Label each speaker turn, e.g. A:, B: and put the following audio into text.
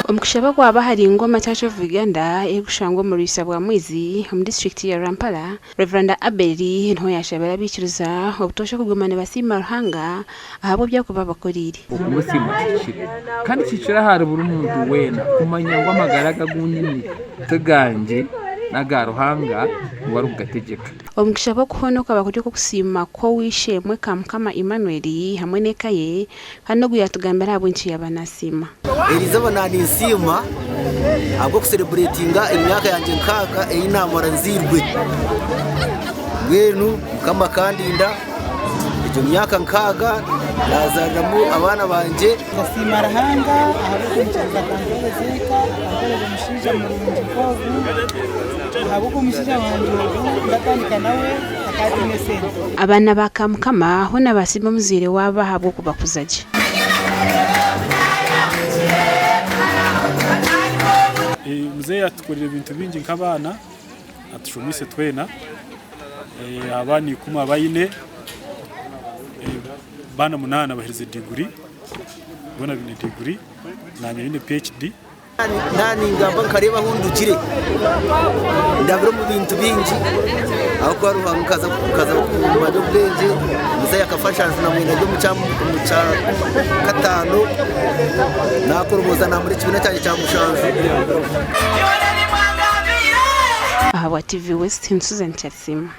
A: Omukushaba kwaba hari ingoma Church of Uganda ekushangwa mu Rusabwa Mwizi mu district ya Rampala. Reverend Abeli nto yashabara bikiruza obutosha kugumana basima ruhanga ahabo byakuba bakorire
B: umusima kandi kicira hari buri muntu wena kumanya ngo amagaraga gunyini teganje nagaruhanga wari ugategeka.
A: Omukushaba kuhonoka bakuri ko kusima ko wishemwe kamukama Emmanuel hamwe nekaye hano guyatugambira abunci yabanasima
C: Elizaba nani nsima abo kucelebratinga imyaka yanje nkaga eyinamara nzirwe ngenu kama kandinda icyo myaka nkaga nazaramo abana banje
D: gasima rahanga ahabo kumcheza kangere zeka kangere mushija mu nkovu ahabo kumshija wanje ndakandika nawe akati mesendo
A: abana bakamukama hona basima muzire waba habo kubakuzaje
E: mzee atukorera ibintu bingi nk'abana atushumise twena abani kuma bayine bana munana bahirize degree bona bine degree nanye bine PhD
C: nani ngamba nkareba hundukire ndabiro mu bintu bingi aho kwa ruhangaza ku madobleje mzee akafasha na mwene cyo mu cya katano nakoroboza na muri kibina cyane cya mushanzu
A: aha wa TV West Susan Chatsima.